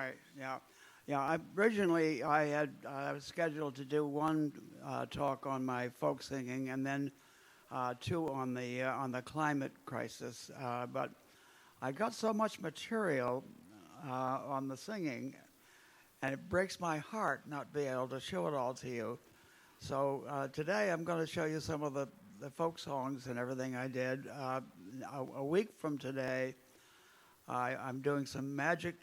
Right. Yeah. Yeah. Originally, I was scheduled to do one talk on my folk singing, and then two on the climate crisis. But I got so much material on the singing, and it breaks my heart not being able to show it all to you. So today I'm going to show you some of the folk songs and everything I did. A week from today, I'm doing some magic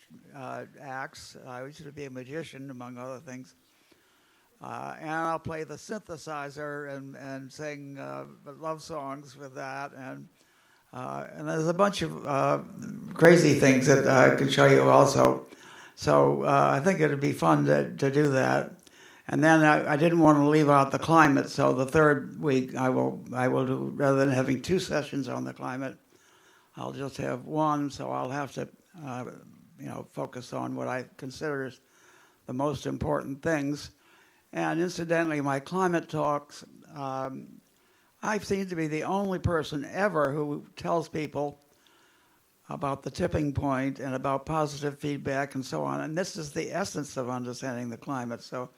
acts. I used to be a magician, among other things. And I'll play the synthesizer and sing love songs with that. And there's a bunch of crazy things that I can show you also. So I think it'd be fun to do that. And then I didn't want to leave out the climate, so the third week I will do, rather than having two sessions on the climate, I'll just have one. So I'll have to focus on what I consider is the most important things. And incidentally, my climate talks, I seem to be the only person ever who tells people about the tipping point and about positive feedback and so on. And this is the essence of understanding the climate. So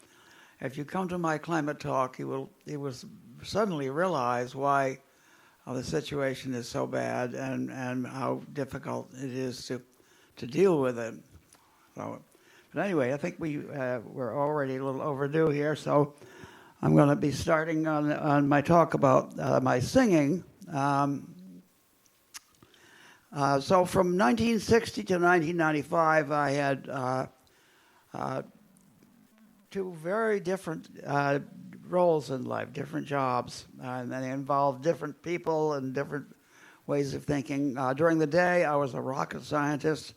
if you come to my climate talk, you will suddenly realize why the situation is so bad and how difficult it is to deal with it. So, but anyway, I think we're already a little overdue here. So I'm going to be starting on my talk about my singing. So from 1960 to 1995, I had two very different roles in life, different jobs, and they involved different people and different ways of thinking. During the day, I was a rocket scientist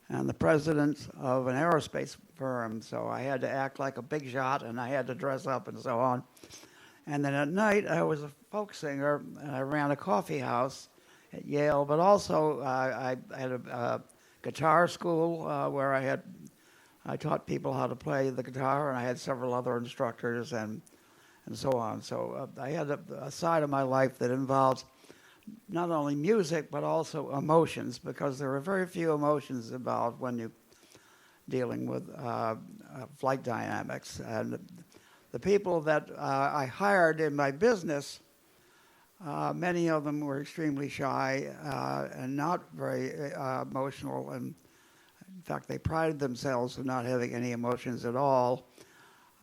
and the president of an aerospace firm, so I had to act like a big shot, and I had to dress up and so on. And then at night, I was a folk singer, and I ran a coffee house at Yale, but also I had a guitar school where I taught people how to play the guitar, and I had several other instructors and so on. So I had a side of my life that involves not only music but also emotions, because there are very few emotions involved when you're dealing with flight dynamics. And the people that I hired in my business, many of them were extremely shy and not very emotional, and in fact, they prided themselves on not having any emotions at all.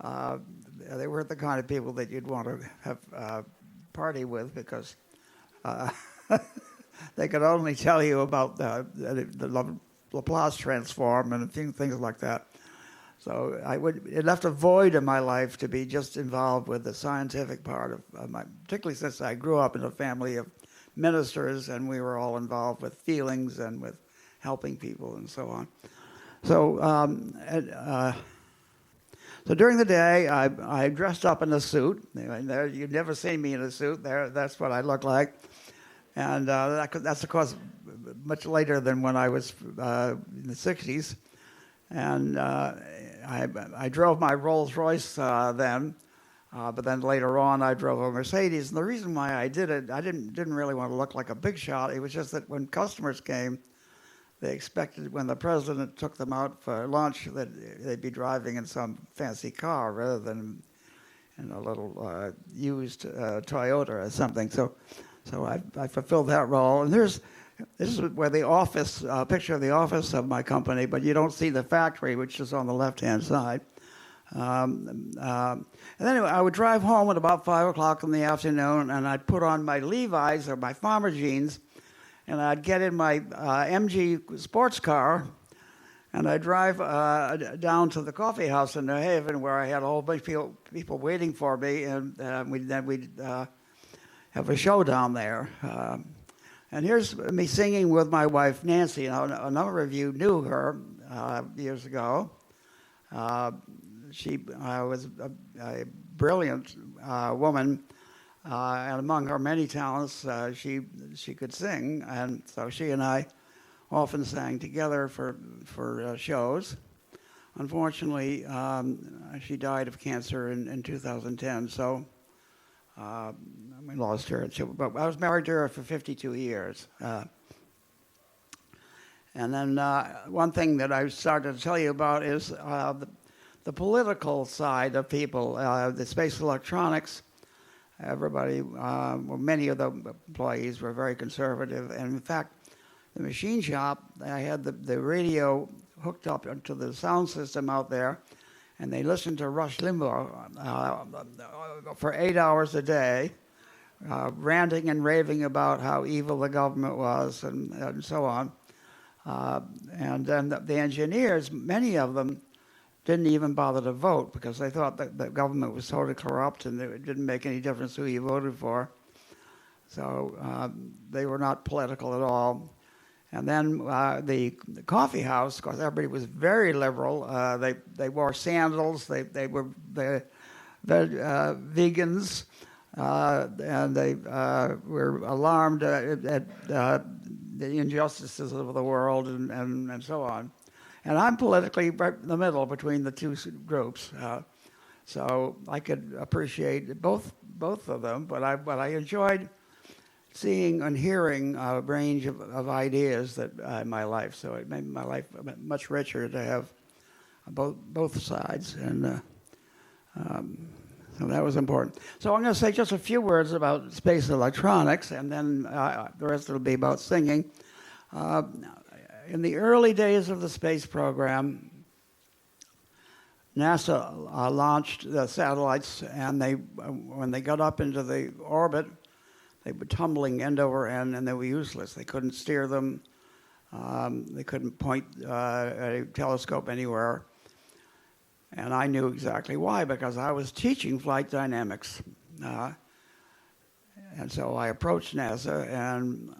They weren't the kind of people that you'd want to have a party with, because they could only tell you about the Laplace transform and a few things like that. So it left a void in my life to be just involved with the scientific part of my, particularly since I grew up in a family of ministers, and we were all involved with feelings and with helping people and so on. So so during the day, I dressed up in a suit. You'd never seen me in a suit. That's what I look like. And that's, of course, much later than when I was in the 60s. And I drove my Rolls Royce then, but then later on I drove a Mercedes. And the reason why I did it, I didn't really want to look like a big shot. It was just that when customers came, they expected when the president took them out for lunch that they'd be driving in some fancy car rather than in a little used Toyota or something. So I fulfilled that role. And this is where the office, picture of the office of my company, but you don't see the factory, which is on the left-hand side. And anyway, I would drive home at about 5 o'clock in the afternoon, and I'd put on my Levi's or my farmer jeans, and I'd get in my MG sports car, and I'd drive down to the coffee house in New Haven, where I had a whole bunch of people waiting for me, and we'd have a show down there. And here's me singing with my wife, Nancy. Now, a number of you knew her years ago. She was a brilliant woman. And among her many talents, she could sing, and so she and I often sang together for shows. Unfortunately, she died of cancer in 2010, so we lost her. But I was married to her for 52 years. And then one thing that I started to tell you about is the political side of people, the space electronics. Everybody, well, many of the employees were very conservative. And in fact, the machine shop, I had the radio hooked up to the sound system out there, and they listened to Rush Limbaugh for 8 hours a day, ranting and raving about how evil the government was and so on. And then the engineers, many of them, didn't even bother to vote because they thought that the government was totally corrupt and it didn't make any difference who you voted for. So they were not political at all. And then the coffee house, of course, everybody was very liberal. They wore sandals. They were vegans, and they were alarmed at the injustices of the world and so on. And I'm politically right in the middle between the two groups, so I could appreciate both of them. But I enjoyed seeing and hearing a range of ideas that in my life. So it made my life much richer to have both sides, and so that was important. So I'm going to say just a few words about space electronics, and then the rest will be about singing. In the early days of the space program, NASA launched the satellites, and when they got up into the orbit, they were tumbling end over end, and they were useless. They couldn't steer them. They couldn't point a telescope anywhere. And I knew exactly why, because I was teaching flight dynamics. And so I approached NASA, and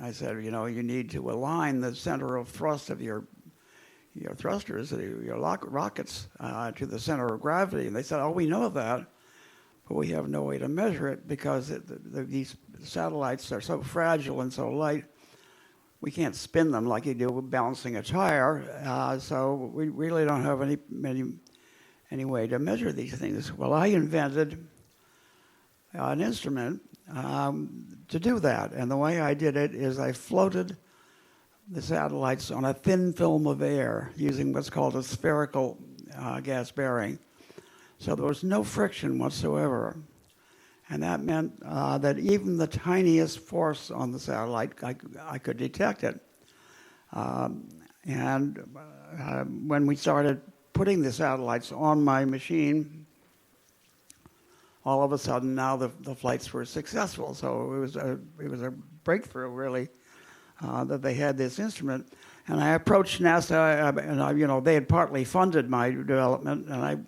I said, you need to align the center of thrust of your thrusters, your rockets, to the center of gravity. And they said, oh, we know that, but we have no way to measure it because these satellites are so fragile and so light. We can't spin them like you do with balancing a tire. So we really don't have any way to measure these things. Well, I invented an instrument to do that. And the way I did it is I floated the satellites on a thin film of air using what's called a spherical gas bearing. So there was no friction whatsoever. And that meant that even the tiniest force on the satellite, I could detect it. And when we started putting the satellites on my machine, all of a sudden now the flights were successful. So it was a breakthrough, really, that they had this instrument. And I approached NASA, and they had partly funded my development, and I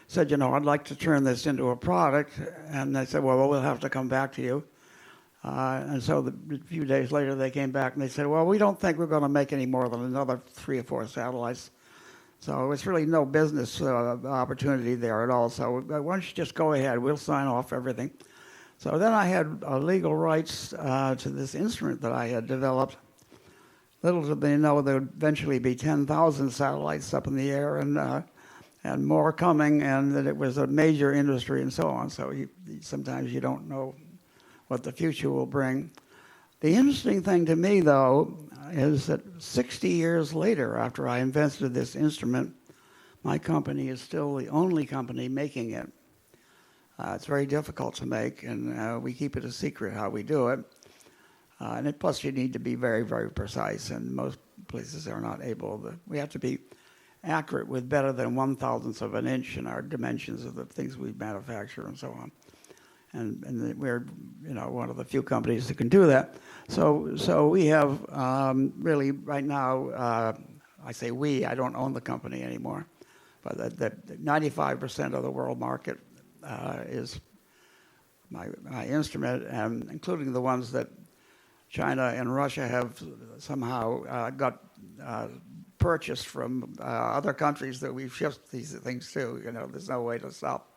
said, I'd like to turn this into a product. And they said, well, we'll have to come back to you. And so a few days later, they came back and they said, well, we don't think we're going to make any more than another 3 or 4 satellites. So it's really no business opportunity there at all. So why don't you just go ahead? We'll sign off everything. So then I had legal rights to this instrument that I had developed. Little did they know there would eventually be 10,000 satellites up in the air and more coming, and that it was a major industry and so on. So sometimes you don't know what the future will bring. The interesting thing to me, though, is that 60 years later, after I invented this instrument, my company is still the only company making it. It's very difficult to make, and we keep it a secret how we do it. And plus, you need to be very, very precise, and most places are not able to. We have to be accurate with better than 1/1000th of an inch in our dimensions of the things we manufacture and so on. And we're one of the few companies that can do that. So we have really right now, I say we, I don't own the company anymore, but that 95% of the world market is my instrument, and including the ones that China and Russia have somehow got purchased from other countries that we've shipped these things to. There's no way to stop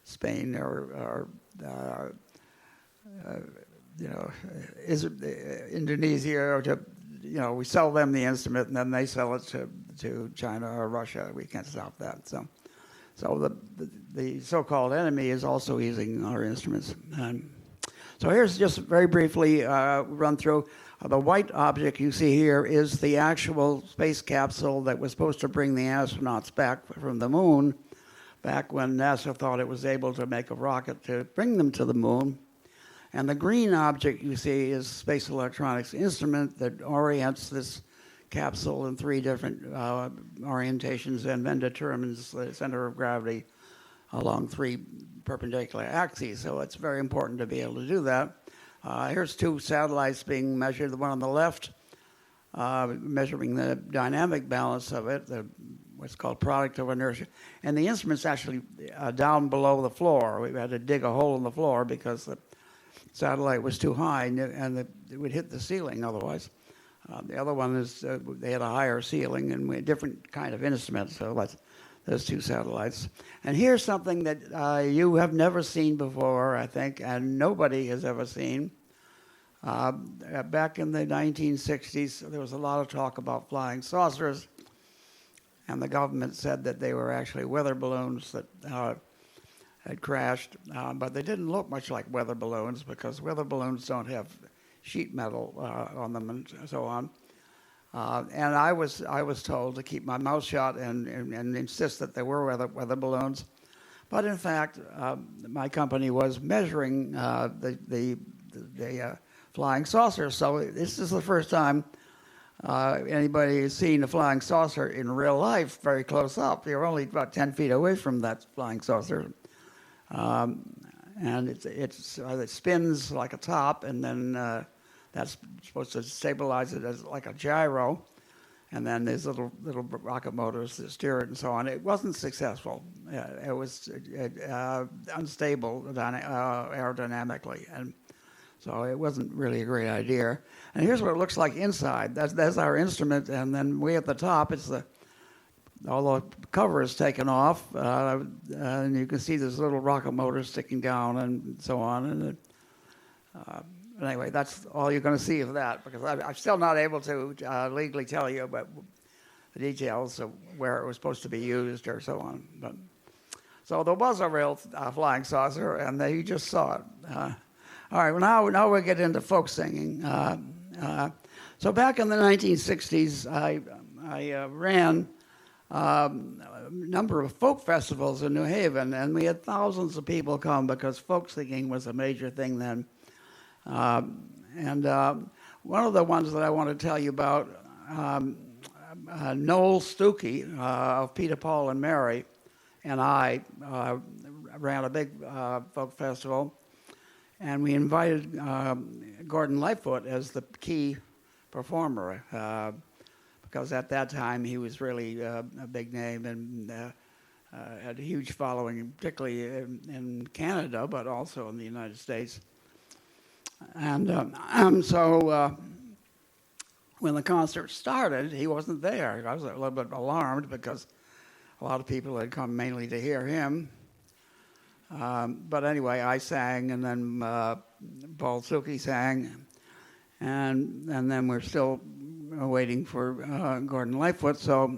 Spain or Indonesia, or to, we sell them the instrument and then they sell it to China or Russia. We can't stop that. So the so-called enemy is also using our instruments. So here's just very briefly run through. The white object you see here is the actual space capsule that was supposed to bring the astronauts back from the moon, back when NASA thought it was able to make a rocket to bring them to the moon. And the green object you see is Space Electronics Instrument that orients this capsule in 3 different orientations and then determines the center of gravity along 3 perpendicular axes. So it's very important to be able to do that. Here's 2 satellites being measured. The one on the left, measuring the dynamic balance of it, what's called product of inertia. And the instrument's actually down below the floor. We had to dig a hole in the floor because the satellite was too high and it would hit the ceiling otherwise. The other one is they had a higher ceiling and we had different kind of instruments. So that's those 2 satellites. And here's something that you have never seen before, I think, and nobody has ever seen. Back in the 1960s, there was a lot of talk about flying saucers, and the government said that they were actually weather balloons that had crashed, but they didn't look much like weather balloons because weather balloons don't have sheet metal on them and so on. And I was told to keep my mouth shut and insist that there were weather balloons. But in fact, my company was measuring the flying saucer. So this is the first time anybody has seen a flying saucer in real life very close up. You're only about 10 feet away from that flying saucer. And it spins like a top, and then that's supposed to stabilize it as like a gyro, and then there's little rocket motors that steer it and so on. It wasn't successful. It was unstable aerodynamically, and so it wasn't really a great idea. And here's what it looks like inside. That's our instrument, and then way at the top, all the cover is taken off, and you can see this little rocket motor sticking down and so on. And anyway, that's all you're going to see of that, because I'm still not able to legally tell you about the details of where it was supposed to be used or so on. But, so there was a real flying saucer, and you just saw it. All right, well, now we'll get into folk singing. So back in the 1960s, I ran a number of folk festivals in New Haven, and we had thousands of people come because folk singing was a major thing then. And one of the ones that I want to tell you about, Noel Stuckey of Peter, Paul, and Mary and I ran a big folk festival, and we invited Gordon Lightfoot as the key performer because at that time he was really a big name and had a huge following, particularly in Canada, but also in the United States. And so when the concert started, he wasn't there. I was a little bit alarmed because a lot of people had come mainly to hear him. But anyway, I sang, and then Paul Stuckey sang, and then we're still waiting for Gordon Lightfoot. So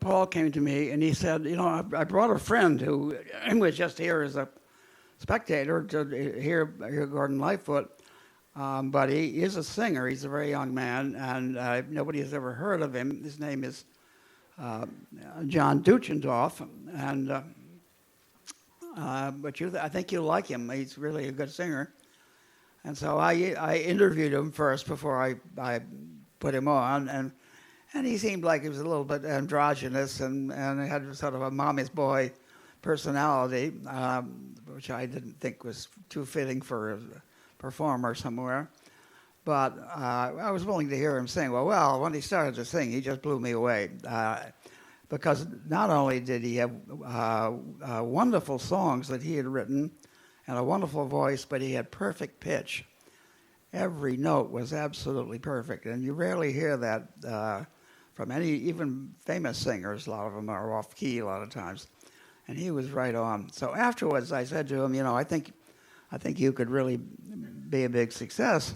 Paul came to me and he said, I brought a friend who was just here as a spectator to hear Gordon Lightfoot, but he is a singer. He's a very young man, and nobody has ever heard of him. His name is John Duchendorf, and but I think you'll like him. He's really a good singer. And so I interviewed him first before I put him on, and he seemed like he was a little bit androgynous and had sort of a mommy's boy personality, which I didn't think was too fitting for a performer somewhere. But I was willing to hear him sing. Well, when he started to sing, he just blew me away. Because not only did he have wonderful songs that he had written and a wonderful voice, but he had perfect pitch. Every note was absolutely perfect, and you rarely hear that from any, even famous singers. A lot of them are off key a lot of times, and he was right on. So afterwards, I said to him, I think you could really be a big success.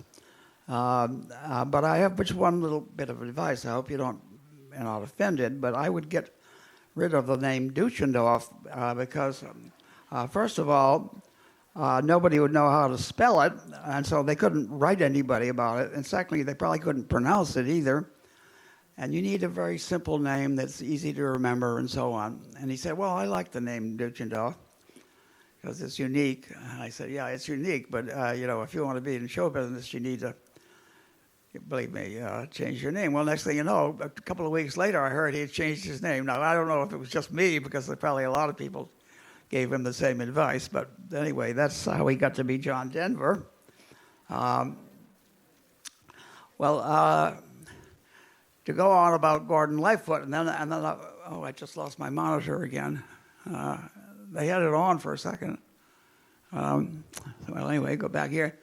But I have just one little bit of advice. I hope you're not offended, but I would get rid of the name Duchendorf because First of all, nobody would know how to spell it, and so they couldn't write anybody about it. And secondly, they probably couldn't pronounce it either. And you need a very simple name that's easy to remember and so on. And he said, well, I like the name Duchendorf because it's unique. And I said, yeah, it's unique, but if you want to be in show business, you need to, believe me, change your name. Well, next thing you know, a couple of weeks later, I heard he had changed his name. Now, I don't know if it was just me because probably a lot of people gave him the same advice. But anyway, that's how he got to be John Denver. To go on about Gordon Lightfoot, and then I just lost my monitor again. They had it on for a second. Anyway, go back here.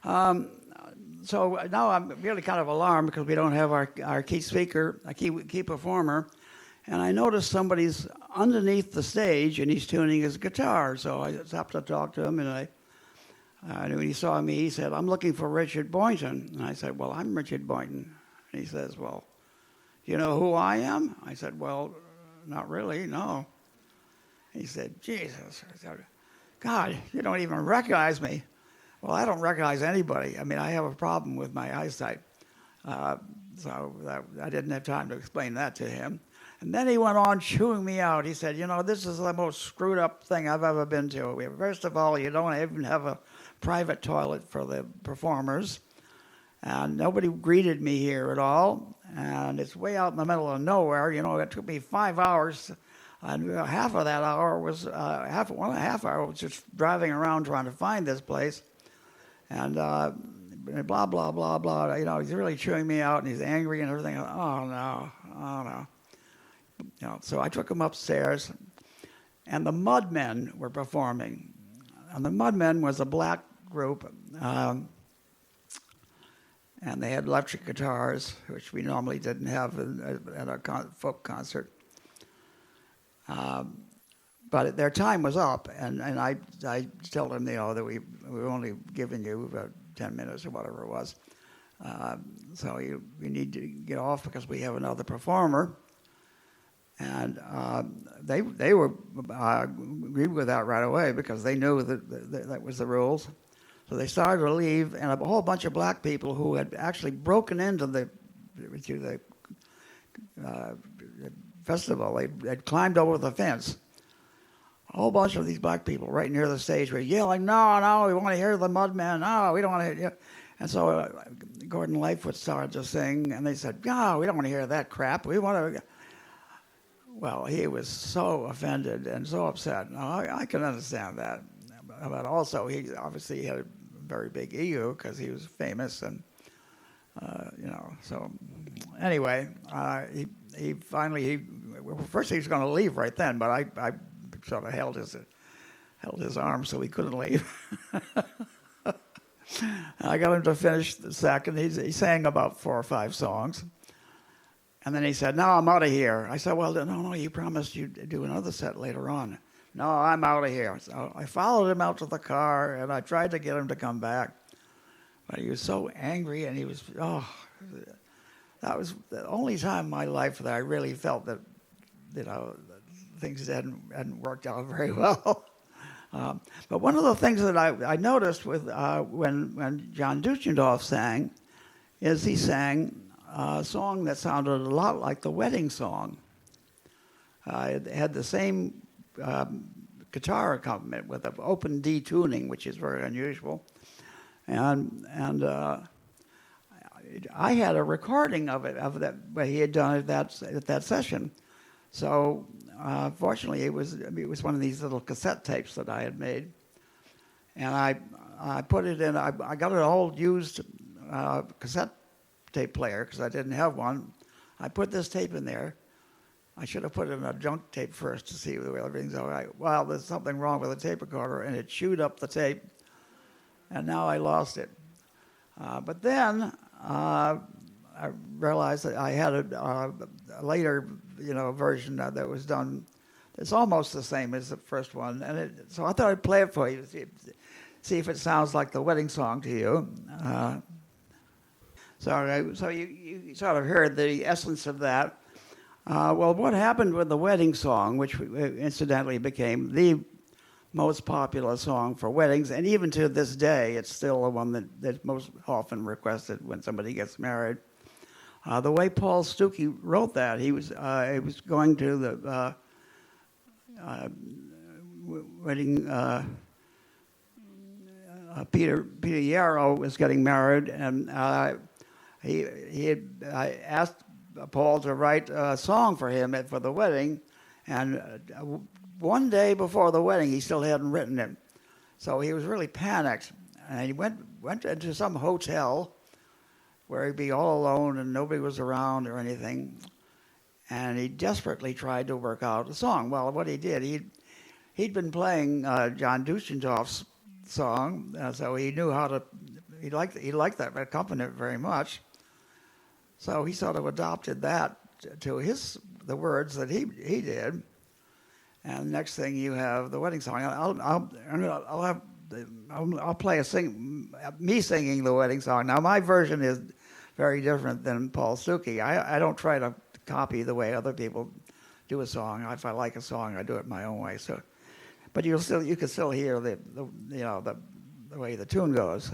So now I'm really kind of alarmed because we don't have our key speaker, a key performer, and I noticed somebody's underneath the stage and he's tuning his guitar. So I stopped to talk to him, and when he saw me, he said, "I'm looking for Richard Boynton." And I said, "Well, I'm Richard Boynton." And he says, "Well, you know who I am?" I said, "Well, not really, no." He said, "Jesus." I said, "God, you don't even recognize me." Well, I don't recognize anybody. I mean, I have a problem with my eyesight. So I didn't have time to explain that to him. And then he went on chewing me out. He said, "This is the most screwed up thing I've ever been to. First of all, you don't even have a private toilet for the performers. And nobody greeted me here at all. And it's way out in the middle of nowhere. It took me 5 hours. And half of that hour was, 1.5 hours was just driving around trying to find this place. And blah, blah, blah, blah. He's really chewing me out and he's angry and everything. Oh, no. So I took him upstairs. And the Mudmen were performing. And the Mudmen was a black group. And they had electric guitars, which we normally didn't have at a folk concert. But their time was up, and I told them, that we were only giving you about 10 minutes or whatever it was. So you need to get off because we have another performer. And they were agreed with that right away because they knew that was the rules. So they started to leave, and a whole bunch of black people who had actually broken into the festival, they had climbed over the fence. A whole bunch of these black people right near the stage were yelling, no, we want to hear the Mudmen. No, we don't want to hear you. And so Gordon Lightfoot started to sing, and they said, no, we don't want to hear that crap. We want to... Well, he was so offended and so upset. Now, I can understand that. But also, he obviously had a very big ego because he was famous, and So anyway, he finally first he was going to leave right then, but I sort of held his arm so he couldn't leave. I got him to finish the second. He sang about 4 or 5 songs. And then he said, "No, I'm out of here." I said, "Well, no, you promised you'd do another set later on." "No, I'm out of here." So I followed him out to the car, and I tried to get him to come back. But he was so angry, and he was, that was the only time in my life that I really felt that, things hadn't worked out very well. But one of the things that I noticed with when John Duchendorf sang is he sang a song that sounded a lot like the wedding song. It had the same guitar accompaniment with an open D tuning, which is very unusual. And I had a recording of that what he had done at that session. So fortunately, it was one of these little cassette tapes that I had made, and I put it in. I got an old used cassette tape player because I didn't have one. I put this tape in there. I should have put it in a junk tape first to see whether everything's all right. Well, there's something wrong with the tape recorder, and it chewed up the tape, and now I lost it. But then I realized that I had a later, version that was done. It's almost the same as the first one, and so I thought I'd play it for you to see if it sounds like the wedding song to you. So you sort of heard the essence of that. Well, what happened with the wedding song, which incidentally became the most popular song for weddings, and even to this day, it's still the one that's most often requested when somebody gets married. The way Paul Stuckey wrote that, he was going to the wedding. Peter Yarrow was getting married, and I asked Paul to write a song for him for the wedding, and one day before the wedding, he still hadn't written it, so he was really panicked, and he went into some hotel where he'd be all alone and nobody was around or anything, and he desperately tried to work out a song. Well, what he did, he'd been playing John Duchendorf's song, so he knew how to. He liked that accompaniment very much. So he sort of adopted that to the words that he did. And next thing you have the wedding song. I'll play me singing the wedding song. Now my version is very different than Paul Stuckey. I don't try to copy the way other people do a song. If I like a song, I do it my own way. So. But you can still hear the way the tune goes.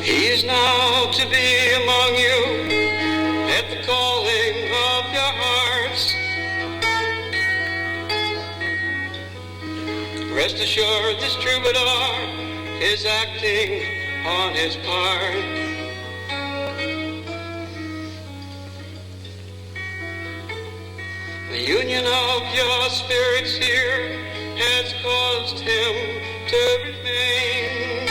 He is now to be among you at the calling of your hearts. Rest assured, this troubadour is acting on his part. The union of your spirits here has caused him to remain.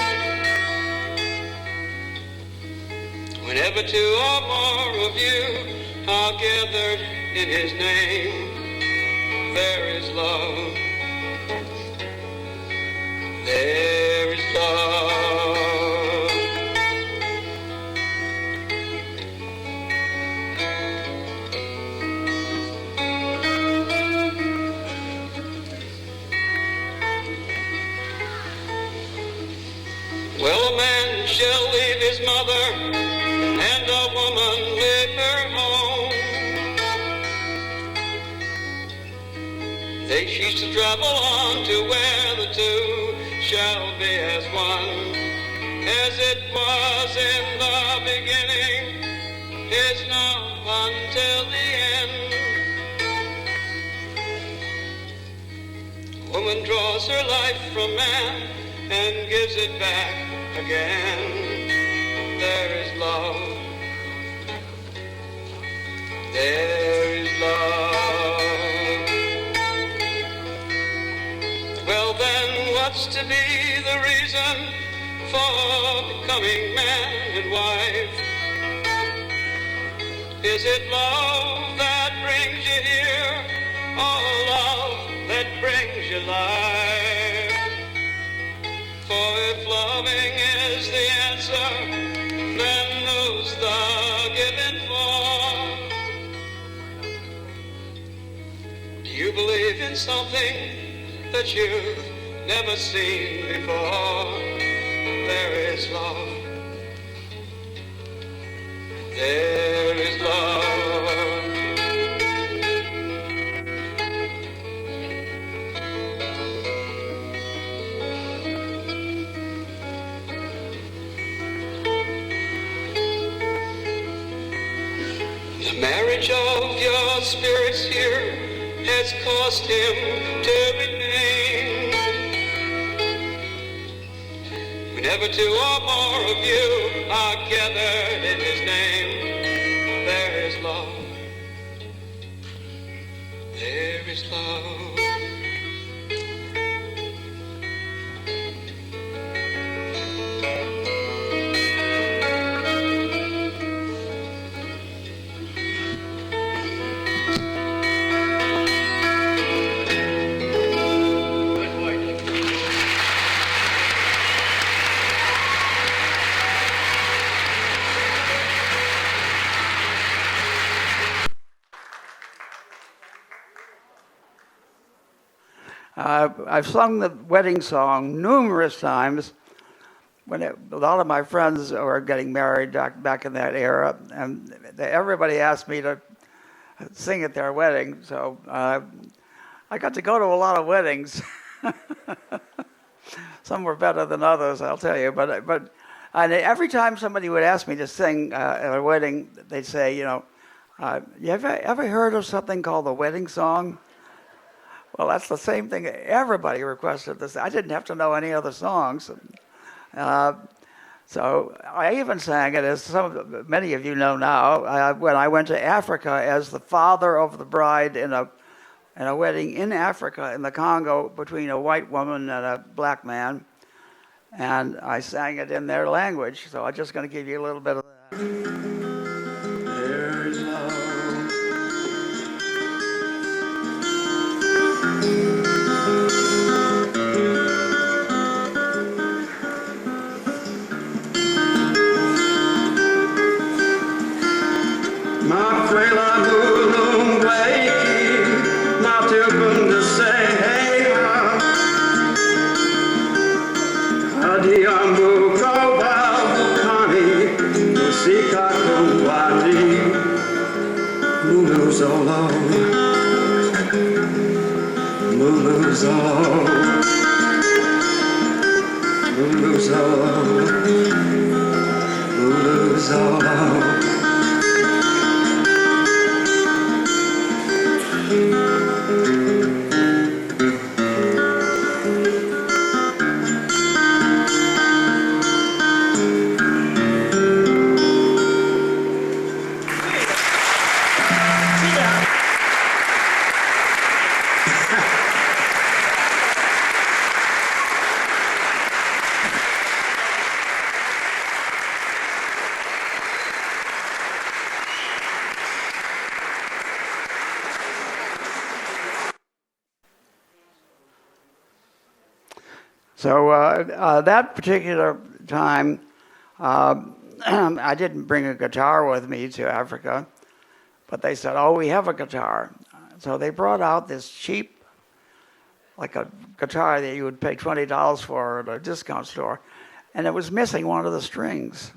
Whenever two or more of you are gathered in his name, there is love. There is love. Well, a man shall leave his mother, and a woman leave her home. They cease to travel on to where the two shall be as one. As it was in the beginning, is now until the end. Woman draws her life from man and gives it back again. There is love. There is love. Well then, what's to be the reason for becoming man and wife? Is it love that brings you here, or love that brings you life? For if loving is the answer, then who's the given for? Do you believe in something that you've never seen before? There is love. There is love. The marriage of your spirits here has caused him to remain. Whenever two or more of you are gathered in his name, there is love. There is love. I've sung the wedding song numerous times. A lot of my friends were getting married back in that era, and everybody asked me to sing at their wedding. So I got to go to a lot of weddings. Some were better than others, I'll tell you. But and every time somebody would ask me to sing at a wedding, they'd say, you ever heard of something called the wedding song? Well, that's the same thing. Everybody requested this. I didn't have to know any other songs. So I even sang it, as many of you know now, when I went to Africa as the father of the bride in a wedding in Africa, in the Congo, between a white woman and a black man. And I sang it in their language. So I'm just going to give you a little bit of that. There's love. So that particular time, I didn't bring a guitar with me to Africa, but they said, oh, we have a guitar. So they brought out this cheap, like a guitar that you would pay $20 for at a discount store, and it was missing one of the strings.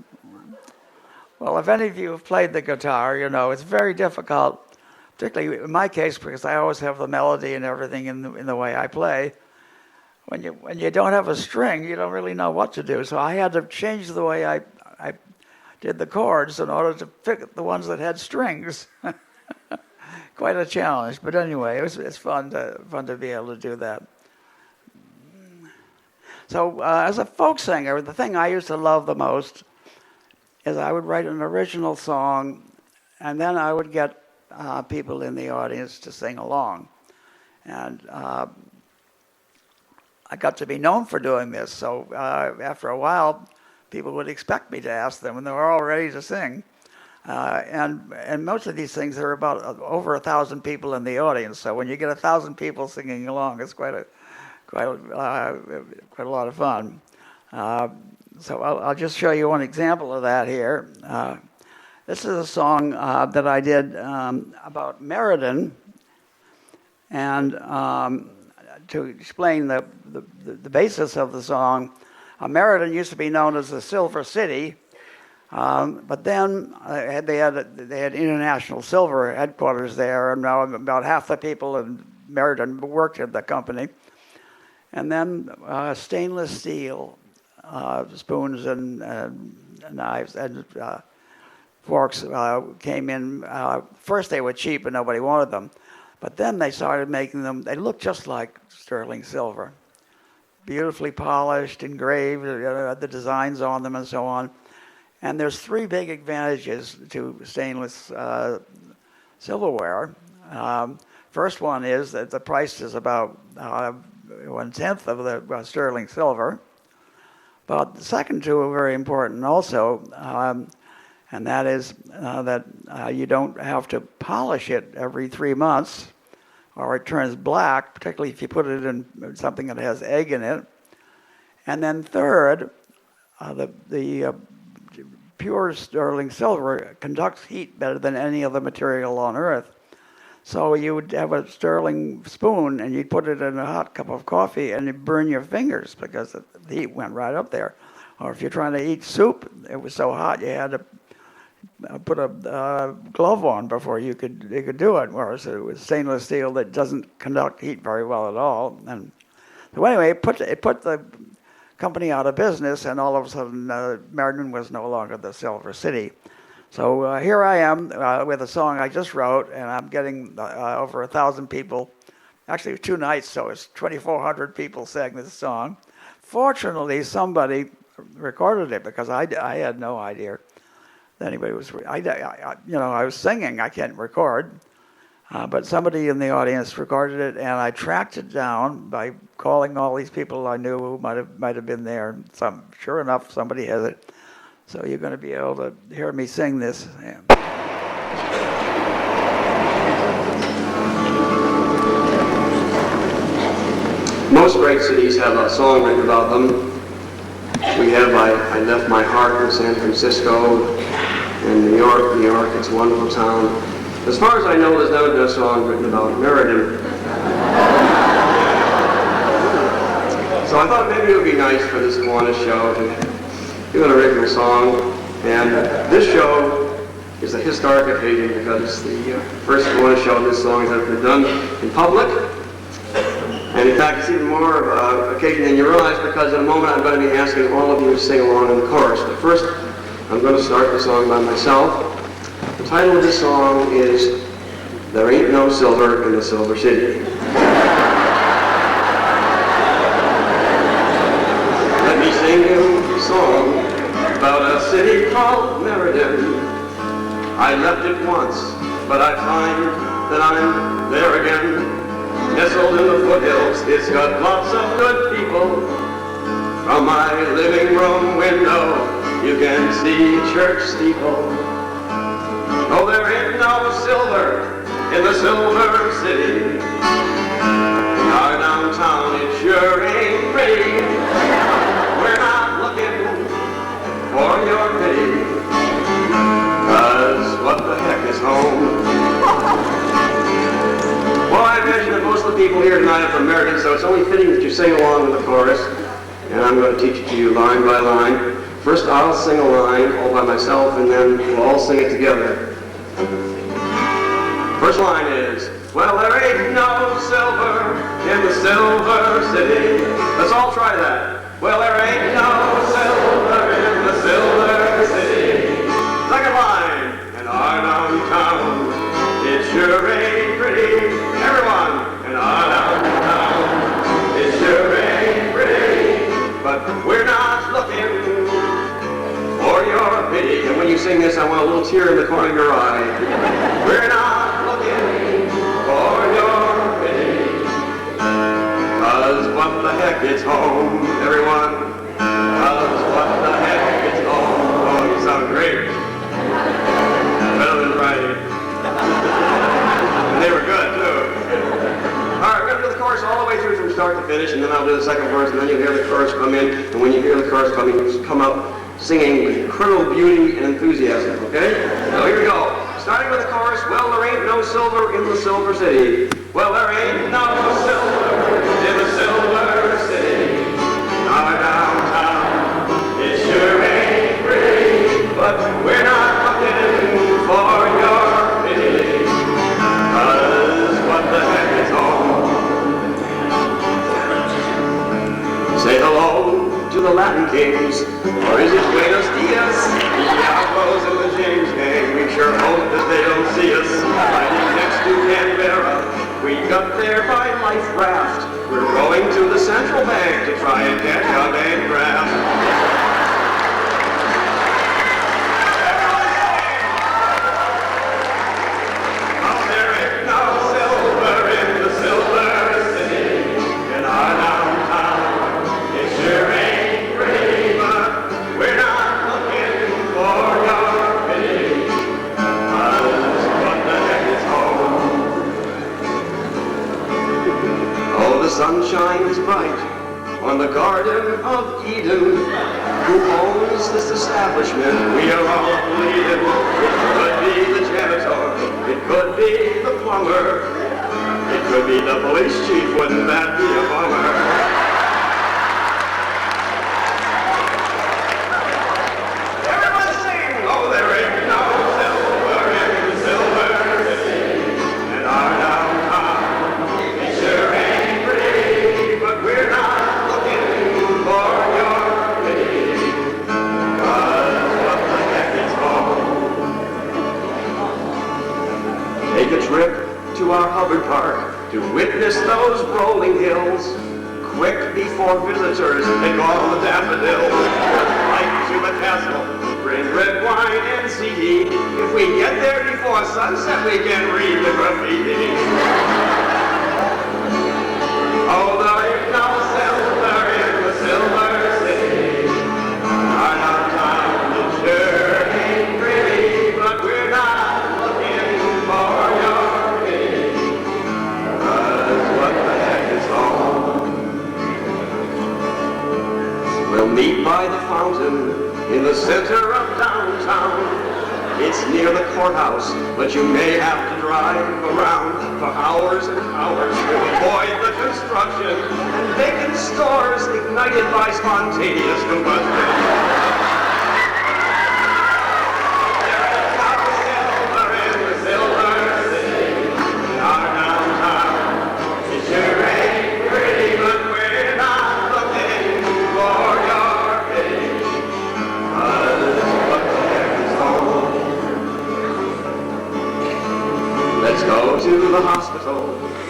Well, if any of you have played the guitar, you know it's very difficult, particularly in my case, because I always have the melody and everything in the way I play. When you don't have a string, you don't really know what to do. So I had to change the way I did the chords in order to pick the ones that had strings. Quite a challenge, but anyway, it's fun to be able to do that. So as a folk singer, the thing I used to love the most is I would write an original song, and then I would get people in the audience to sing along. And I got to be known for doing this, so after a while, people would expect me to ask them, and they were all ready to sing. And most of these things, there are about over 1,000 people in the audience. So when you get 1,000 people singing along, it's quite a lot of fun. So I'll just show you one example of that here. This is a song that I did about Meriden, and to explain the basis of the song, Meriden used to be known as the Silver City, but then they had International Silver headquarters there, and now about half the people in Meriden worked at the company. And then stainless steel spoons and knives and forks came in. First they were cheap and nobody wanted them, but then they started making them. They looked just like sterling silver, beautifully polished, engraved, the designs on them and so on. And there's three big advantages to stainless silverware. First one is that the price is about 1/10 of the sterling silver. But the second two are very important also, and that is that you don't have to polish it every 3 months, or it turns black, particularly if you put it in something that has egg in it. And then third, the pure sterling silver conducts heat better than any other material on Earth. So you would have a sterling spoon and you'd put it in a hot cup of coffee and you'd burn your fingers because the heat went right up there. Or if you're trying to eat soup, it was so hot you had to put a glove on before you could do it. Whereas it was stainless steel that doesn't conduct heat very well at all. And so anyway, it put the company out of business, and all of a sudden Meriden was no longer the Silver City. So here I am with a song I just wrote, and I'm getting over 1,000 people. Actually, 2 nights, so it's 2,400 people sang this song. Fortunately, somebody recorded it because I had no idea that anybody was. I was singing. I can't record, but somebody in the audience recorded it, and I tracked it down by calling all these people I knew who might have been there. Sure enough, somebody has it. So you're going to be able to hear me sing this. Most great cities have a song written about them. We have I Left My Heart in San Francisco, and New York, it's a wonderful town. As far as I know, there's never been a song written about Meriden. So I thought maybe it would be nice for this Kiwanis show to do an original song. And this show is a historic occasion because it's the first Kiwanis show this song has ever been done in public. And in fact, it's even more of an occasion than you realize because in a moment I'm going to be asking all of you to sing along in the chorus. But first, I'm going to start the song by myself. The title of this song is There Ain't No Silver in the Silver City. Let me sing you a song about a city called Meriden. I left it once, but I find that I'm there again. Nestled in the foothills, it's got lots of good people. From my living room window, you can see church steeple. Oh, there ain't no silver in the Silver City. In our downtown, it sure ain't pretty. We're not looking for your pity, 'cause what the heck is home? Well, I imagine that most of the people here tonight are from Meriden, so it's only fitting that you sing along with the chorus, and I'm going to teach it to you line by line. First, I'll sing a line all by myself, and then we'll all sing it together. First line is, well, there ain't no silver in the Silver City. Let's all try that. Well, there ain't no silver in the Silver City. Second line, in our downtown, it sure ain't pretty. Everyone, in our downtown, it sure ain't pretty. But we're not looking for your pity. And when you sing this, I want a little tear in the corner of your eye. We're not looking for your pity, 'cause what the heck is home, everyone? 'Cause what the heck is home? Oh, you sound great. Better than writing. And they were good, too. All right, we're going to do the chorus all the way through from start to finish, and then I'll do the second verse, and then you'll hear the chorus come in. And when you hear the chorus coming, you come up singing with incredible beauty and enthusiasm, okay? So here we go. Starting with the chorus, well, there ain't no silver in the Silver City. Well, there ain't no silver in the Silver City. Our downtown, it sure ain't pretty, but we're not looking for your pity, 'cause what the heck is home? Say hello to the Latin Kings, or is it Buenos Dias? The Outlaws and the James gang, we sure hope that they don't see us riding next to Canberra. We got there by life raft. We're going to the central bank to try and catch a bank draft. Oh, there ain't no silver in the Silver City. In our downtown, it sure ain't pretty, but we're not looking for your pity, 'cause what the heck is home? Oh, the sunshine is bright on the Garden of Eden. Who owns this establishment? We are all bleeding. It could be the janitor. It could be the plumber. It could be the police chief. Wouldn't that be a bummer? Everyone sing! Oh, there ain't no silver in the Silver City. And our downtown, it sure ain't pretty, but we're not looking for your pity. 'Cause what the heck is home? Take a trip to our Hubbard Park to witness those rolling hills. Quick before visitors pick all the daffodils. Right to the castle, bring red wine and CD. If we get there before sunset, we can read the graffiti. Oh, there ain't no silver in the Silver City. Our downtown, it sure ain't pretty, but we're not looking for your pity. 'Cause what the heck is home? We'll meet by the fountain in the center of downtown. It's near the courthouse, but you may have to drive around for hours and hours to avoid the construction and vacant stores ignited by spontaneous combustion. There is no silver in the Silver City. Our downtown, it sure ain't pretty, but we're not looking for your pity. 'Cause what the heck is home? Let's go to the hospital.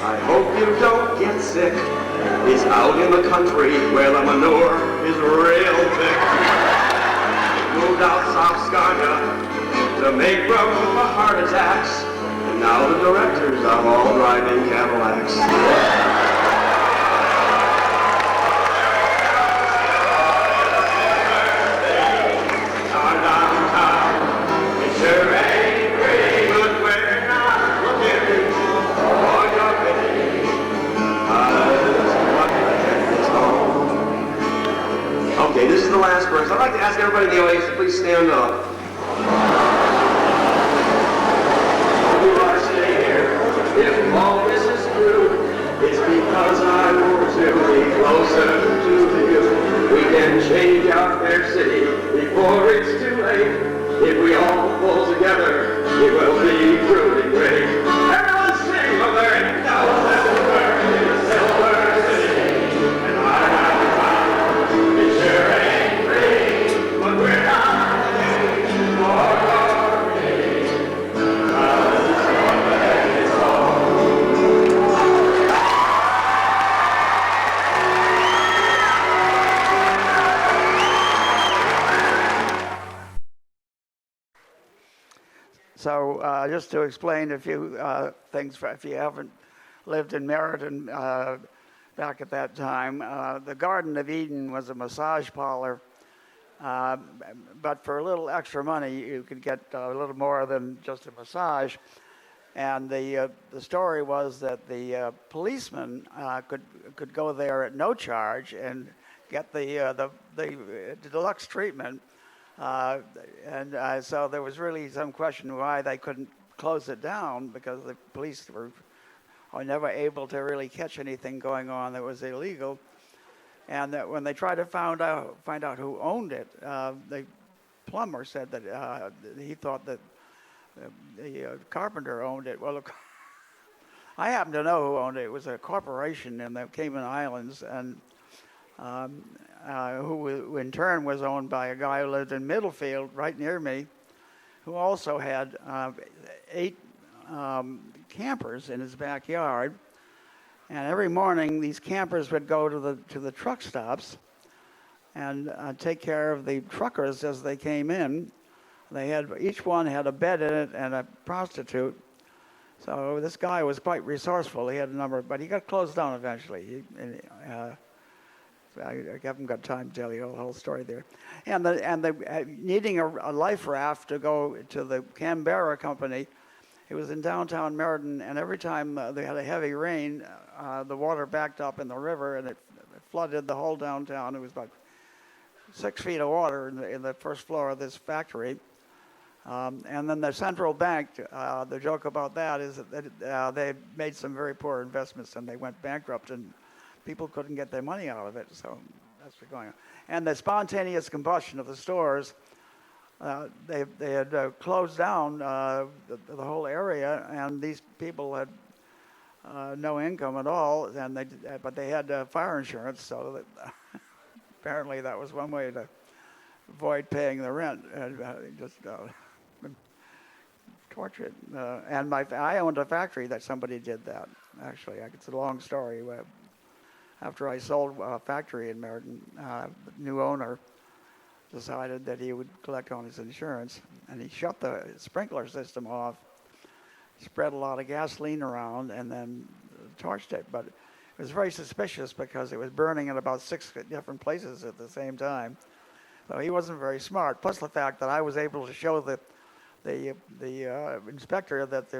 I hope you don't get sick. It's out in the country where the manure is real thick. Moved out South Scania to make room for heart attacks. And now the directors are all driving Cadillacs. Our downtown, it sure ain't pretty, but we're not looking for your pity. 'Cause what the heck is home? Okay, this is the last verse. I'd like to ask everybody in the audience to please stand up. You are sitting here. If all this is true, it's because I want to be closer to you. We can change our fair city before it's too late. If we all pull together, it will be truly great. Everyone sing, well, there ain't no silver in the Silver City. And our downtown, it sure ain't pretty, but we're not looking for your pity. 'Cause what the heck is home? So just to explain a few things, if you haven't lived in Meriden back at that time, the Garden of Eden was a massage parlor, but for a little extra money, you could get a little more than just a massage. And the story was that the policeman could go there at no charge and get the deluxe treatment. So there was really some question why they couldn't close it down, because the police were never able to really catch anything going on that was illegal. And that when they tried to find out who owned it, the plumber said that he thought that the carpenter owned it. Well, look, I happen to know who owned it. It was a corporation in the Cayman Islands, and who in turn was owned by a guy who lived in Middlefield, right near me, who also had 8 campers in his backyard. And every morning, these campers would go to the truck stops and take care of the truckers as they came in. Each one had a bed in it and a prostitute. So this guy was quite resourceful. He had a number, but he got closed down eventually. I haven't got time to tell you the whole story there. And needing a life raft to go to the Canberra company. It was in downtown Meriden, and every time they had a heavy rain, the water backed up in the river, and it flooded the whole downtown. It was about 6 feet of water in the first floor of this factory. And then the central bank, the joke about that is that they made some very poor investments and they went bankrupt and people couldn't get their money out of it. So that's what's going on. And the spontaneous combustion of the stores, they had closed down the whole area, and these people had no income at all, but they had fire insurance, so that apparently that was one way to avoid paying the rent. Just tortured. And I owned a factory that somebody did that. Actually, it's a long story. After I sold a factory in Meriden, the new owner decided that he would collect on his insurance, and he shut the sprinkler system off, spread a lot of gasoline around, and then torched it. But it was very suspicious because it was burning in about 6 different places at the same time. So he wasn't very smart. Plus the fact that I was able to show the inspector that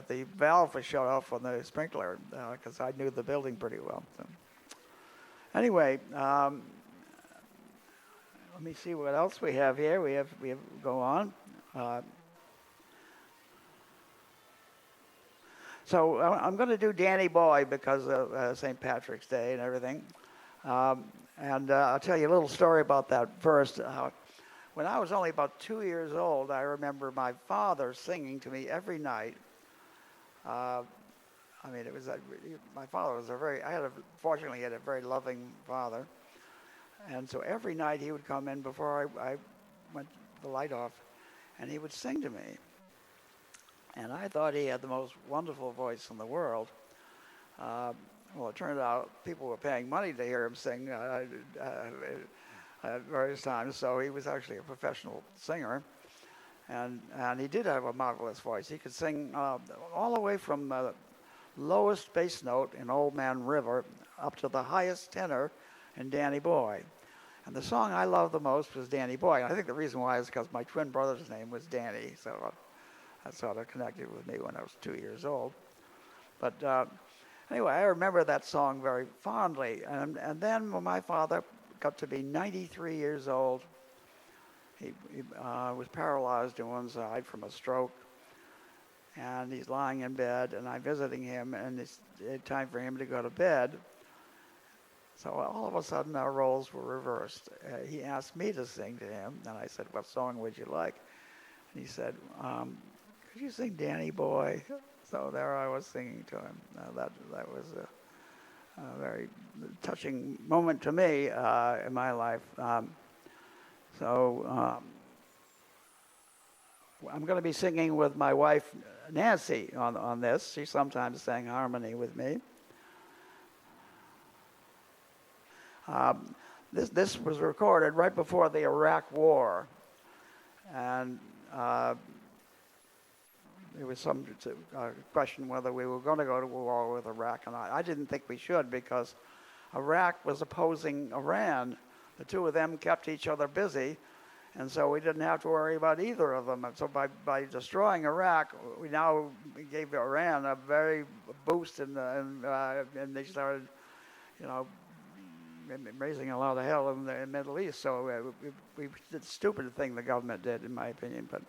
the valve was shut off on the sprinkler because I knew the building pretty well. So. Anyway, let me see what else we have here. We have go on. So I'm going to do Danny Boy because of St. Patrick's Day and everything. And I'll tell you a little story about that first. When I was only about 2 years old, I remember my father singing to me every night. It was my father was fortunately he had a very loving father, and so every night he would come in before I went the light off, and he would sing to me. And I thought he had the most wonderful voice in the world. Well, it turned out people were paying money to hear him sing at various times, so he was actually a professional singer. And he did have a marvelous voice. He could sing all the way from the lowest bass note in Old Man River up to the highest tenor in Danny Boy. And the song I loved the most was Danny Boy. And I think the reason why is because my twin brother's name was Danny, so that sort of connected with me when I was 2 years old. But anyway, I remember that song very fondly. And then when my father got to be 93 years old, he was paralyzed on one side from a stroke. And he's lying in bed, and I'm visiting him, and it's time for him to go to bed. So all of a sudden, our roles were reversed. He asked me to sing to him, and I said, "What song would you like?" And he said, "Could you sing Danny Boy?" So there I was singing to him. That was a very touching moment to me in my life. I'm going to be singing with my wife, Nancy, on this. She sometimes sang harmony with me. This was recorded right before the Iraq War. And there was some question whether we were going to go to war with Iraq or not. I didn't think we should because Iraq was opposing Iran. The two of them kept each other busy. And so we didn't have to worry about either of them. And so by destroying Iraq, we gave Iran a very boost, and they started, raising a lot of hell in the Middle East. So we did the stupid thing the government did, in my opinion. But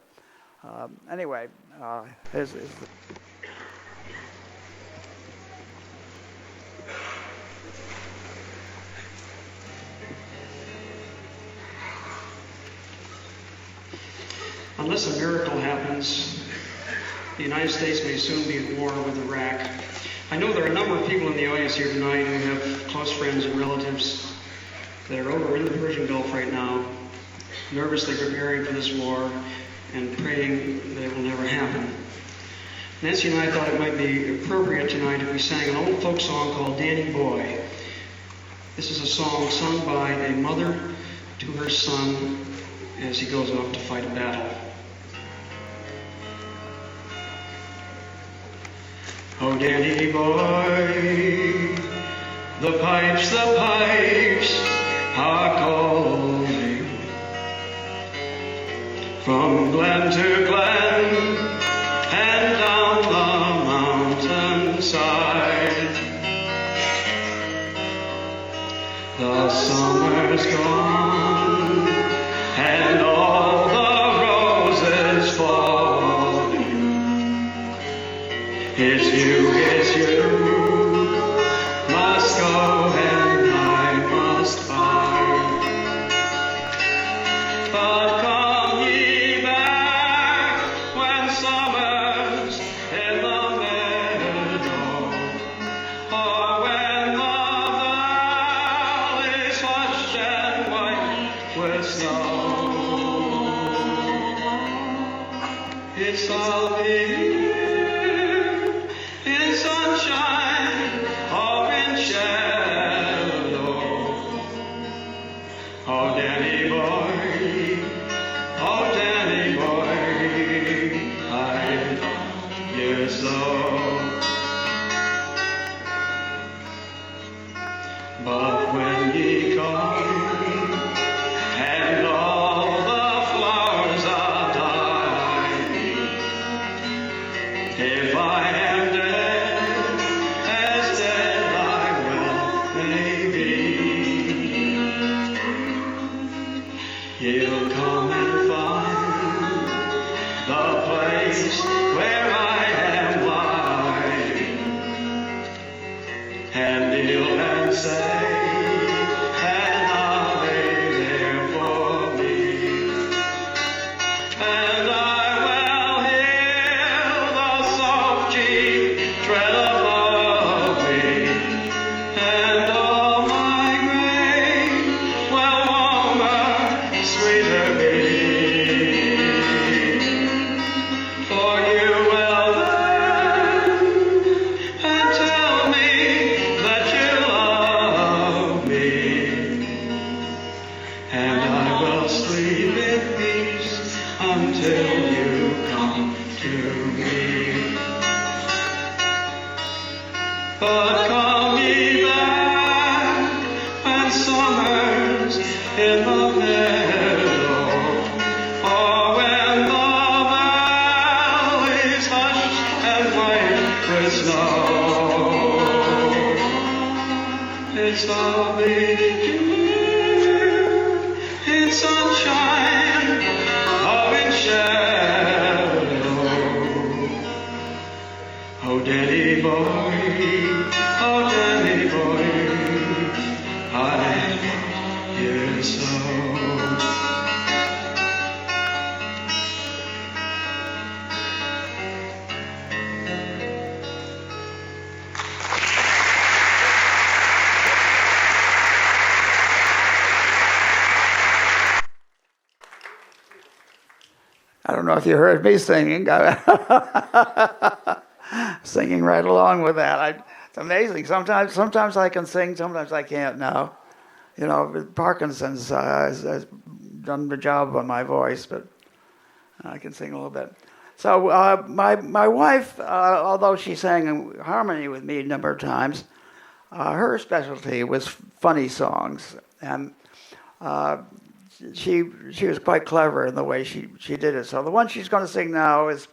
anyway, here's the... Unless a miracle happens, the United States may soon be at war with Iraq. I know there are a number of people in the audience here tonight who have close friends and relatives that are over in the Persian Gulf right now, nervously preparing for this war and praying that it will never happen. Nancy and I thought it might be appropriate tonight if we sang an old folk song called Danny Boy. This is a song sung by a mother to her son as he goes off to fight a battle. Oh, Danny boy, the pipes are calling from glen to glen and down the mountainside. The summer's gone, and all the roses falling. It's you, must go and I must bide. But come ye back when summer's in the meadow, or when the valley's hushed and white with snow. It's all here in sunshine or in shadow. Oh, Danny boy, oh, Danny boy, I love you so. But when ye come and all the flowers are dying, if I am dead, as dead I will may be, you'll come and find the place where I am lying, and you'll and say, and I'll be there for me, and I will hear the soft cheek tread above me, and all my grain will warmer, sweeter be, for you will then and tell me that you love me, and I will sleep in peace until you come to me. But come ye back when summer's in the meadow, or when the valley's hushed and white with snow. It's all here in sunshine or in shadow. Oh, Danny boy, oh, Danny boy, I love you so. I don't know if you heard me singing. Singing right along with that. It's amazing. Sometimes I can sing, sometimes I can't now. You know, Parkinson's has done the job on my voice, but I can sing a little bit. So my wife, although she sang in harmony with me a number of times, her specialty was funny songs, and she was quite clever in the way she did it. So the one she's going to sing now is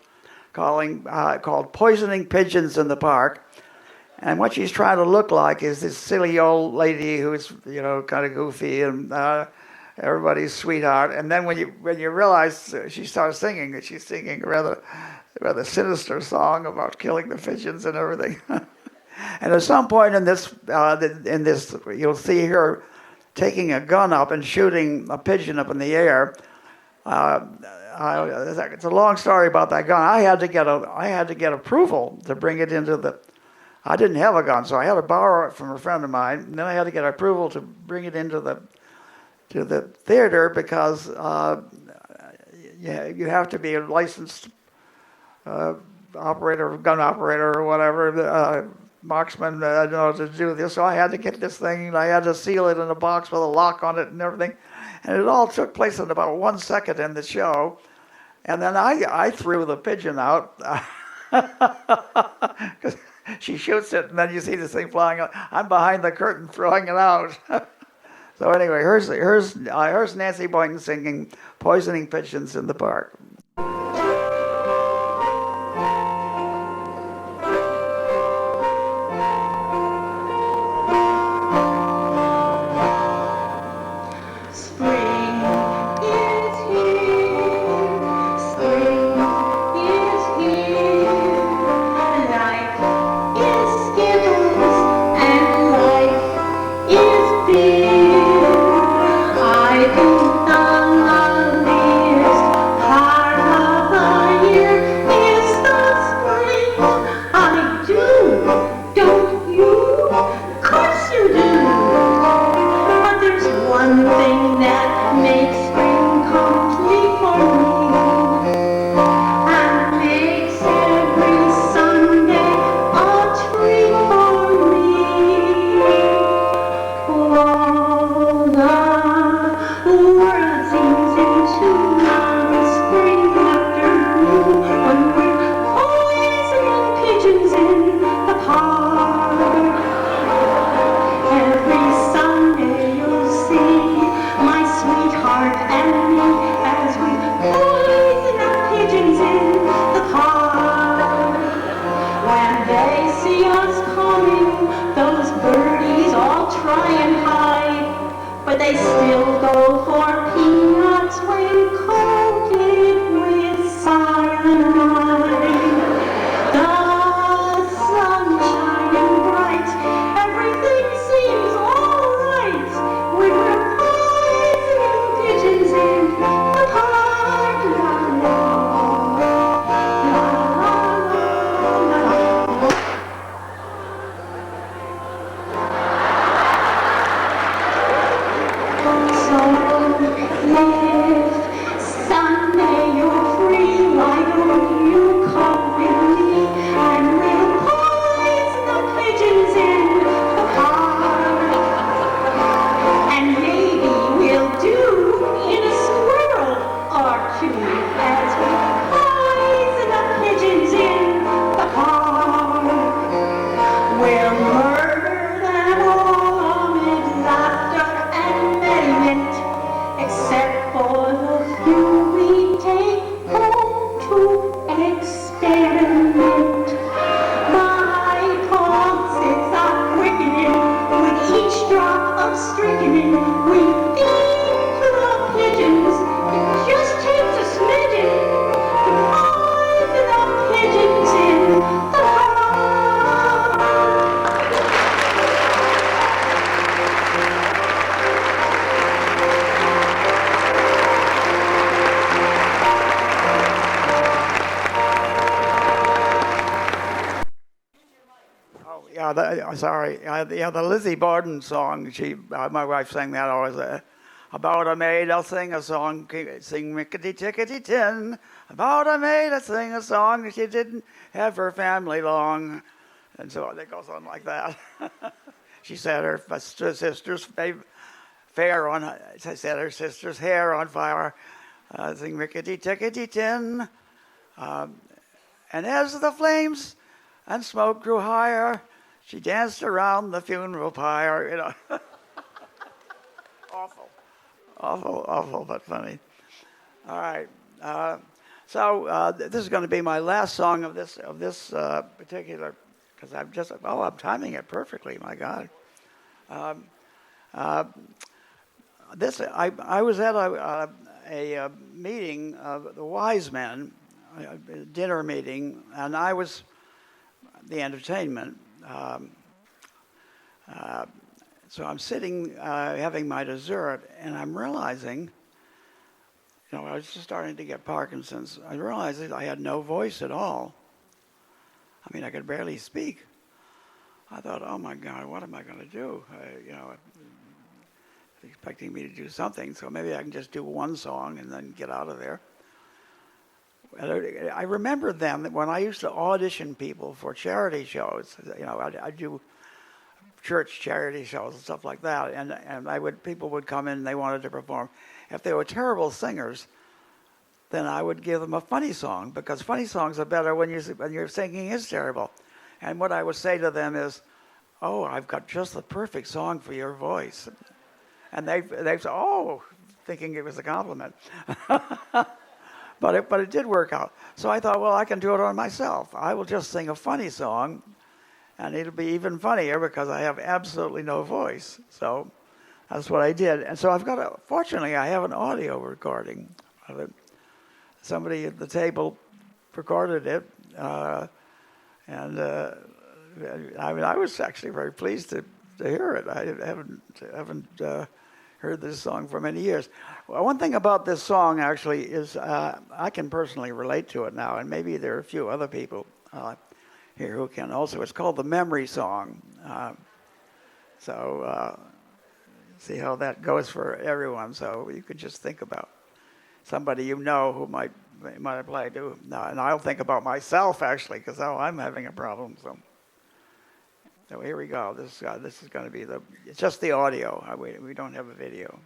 called "Poisoning Pigeons in the Park," and what she's trying to look like is this silly old lady who's kind of goofy and everybody's sweetheart. And then when you realize she starts singing, that she's singing a rather sinister song about killing the pigeons and everything. And at some point in this, you'll see her taking a gun up and shooting a pigeon up in the air. It's a long story about that gun. I had to get approval to bring it into the. I didn't have a gun, so I had to borrow it from a friend of mine. And then I had to get approval to bring it into the theater because you have to be a licensed operator, gun operator, or whatever. Marksman, to do this. So I had to get this thing, and I had to seal it in a box with a lock on it and everything. And it all took place in about 1 second in the show. And then I threw the pigeon out. Because she shoots it, and then you see this thing flying out. I'm behind the curtain throwing it out. So anyway, here's Nancy Boynton singing "Poisoning Pigeons in the Park." They still go for peanuts when coated with cyanide. The sun shining bright, everything seems alright when we're poisoning pigeons in the park. La la la la la la. So if Sunday you're free, why don't you come with me and we'll poison the pigeons in the park. And maybe we'll do in a squirrel or two as we poison the pigeons in the park. We'll murder them all amid laughter and merriment, except for the few we take home to experiment. My pulses are quickening with each drop of strychnine. We feed the pigeons. It just takes a smidgen to poison the pigeons in the park. Oh, yeah, sorry. The Lizzie Borden song, my wife sang that always. About a maid, I'll sing a song, sing rickety-tickety-tin. About a maid, I'll sing a song, she didn't have her family long. And so it goes on like that. She set her sister's hair on fire, sing rickety-tickety-tin. And as the flames and smoke grew higher, she danced around the funeral pyre, you know. Awful, but funny. All right. This is going to be my last song of this particular, because I'm timing it perfectly. My God. I was at a meeting of the wise men, a dinner meeting, and I was the entertainment. So I'm sitting having my dessert, and I'm realizing, I was just starting to get Parkinson's. I realized that I had no voice at all. I mean, I could barely speak. I thought, oh my God, what am I going to do? Expecting me to do something, so maybe I can just do one song and then get out of there. I remember then that when I used to audition people for charity shows, I'd do church charity shows and stuff like that, and people would come in and they wanted to perform. If they were terrible singers, then I would give them a funny song, because funny songs are better when your singing is terrible. And what I would say to them is, "Oh, I've got just the perfect song for your voice," and they say, "Oh," thinking it was a compliment. But it did work out. So I thought, well, I can do it on myself. I will just sing a funny song, and it'll be even funnier because I have absolutely no voice. So that's what I did. And so fortunately, I have an audio recording of it. Somebody at the table recorded it, I was actually very pleased to hear it. I haven't heard this song for many years. Well, one thing about this song actually is I can personally relate to it now, and maybe there are a few other people here who can also. It's called the Memory Song. See how that goes for everyone. So you could just think about somebody who might apply to. And I'll think about myself actually, because I'm having a problem. So here we go. This is going to be it's just the audio. We don't have a video.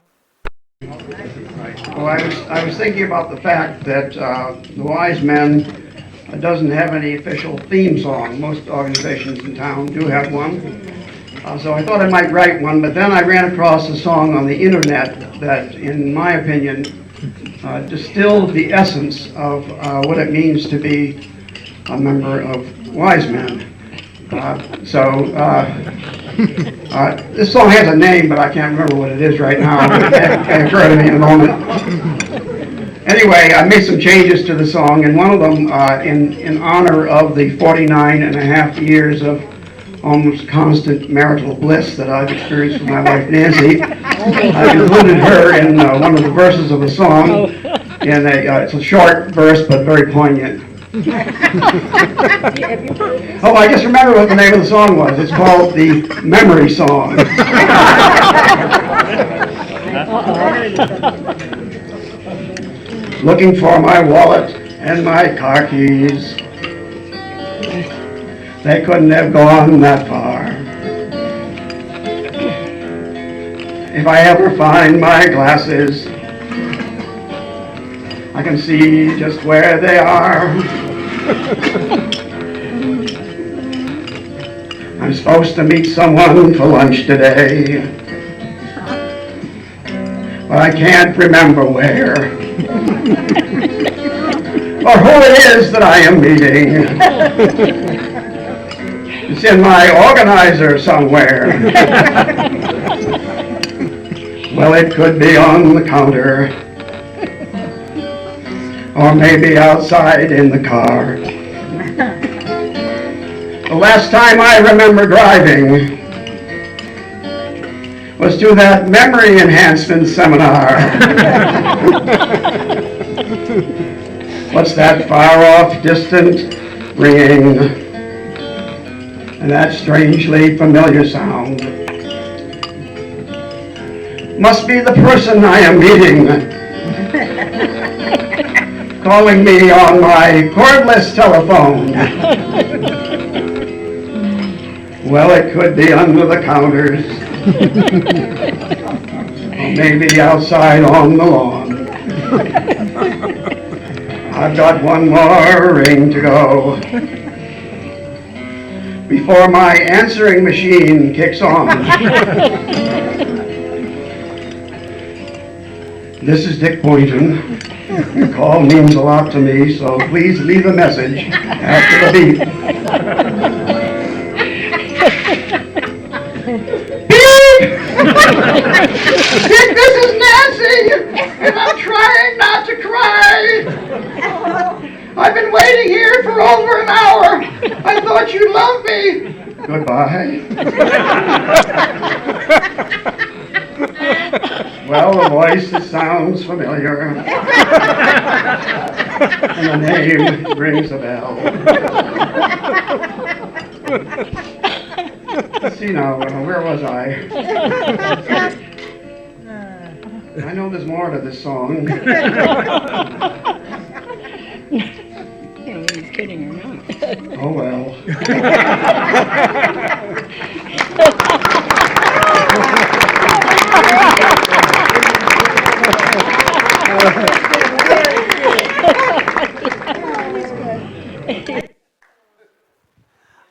Well, I was thinking about the fact that the Wise Men doesn't have any official theme song. Most organizations in town do have one. So I thought I might write one, but then I ran across a song on the internet that, in my opinion, distilled the essence of what it means to be a member of Wise Men. This song has a name, but I can't remember what it is right now. It can occur to me in a moment. Anyway, I made some changes to the song, and one of them, in honor of the 49 and a half years of almost constant marital bliss that I've experienced with my wife Nancy, I've included her in one of the verses of the song. And it's a short verse, but very poignant. Oh, I just remember what the name of the song was. It's called the Memory Song. Looking for my wallet and my car keys. They couldn't have gone that far. If I ever find my glasses, I can see just where they are. I'm supposed to meet someone for lunch today, but I can't remember where or who it is that I am meeting. It's in my organizer somewhere. Well, it could be on the counter, or maybe outside in the car. The last time I remember driving was to that memory enhancement seminar. What's that far-off, distant ringing, and that strangely familiar sound? Must be the person I am meeting, calling me on my cordless telephone. Well, it could be under the counters, or maybe outside on the lawn. I've got one more ring to go before my answering machine kicks on. This is Dick Boynton. The call means a lot to me, so please leave a message after the beep. Beep! Dick, this is Nancy, and I'm trying not to cry. I've been waiting here for over an hour. I thought you loved me. Goodbye. Well, the voice, it sounds familiar, and the name rings a bell. Let's see now, where was I? I know there's more to this song. He's kidding or not. Oh well.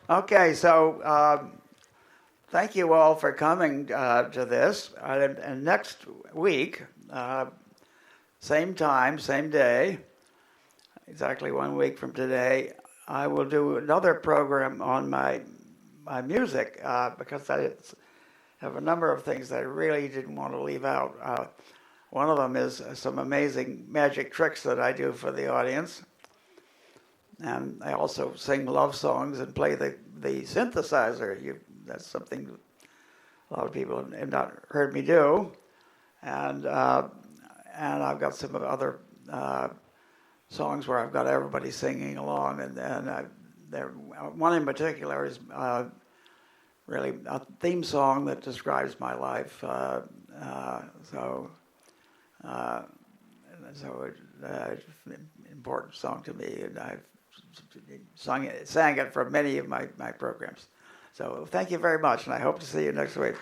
Okay, so thank you all for coming to this. And next week, same time, same day, exactly 1 week from today, I will do another program on my music because I have a number of things that I really didn't want to leave out. One of them is some amazing magic tricks that I do for the audience. And I also sing love songs and play the synthesizer. That's something a lot of people have not heard me do. And I've got some other songs where I've got everybody singing along. And one in particular is really a theme song that describes my life. So it's an important song to me, and I've sang it for many of my programs. So thank you very much, and I hope to see you next week.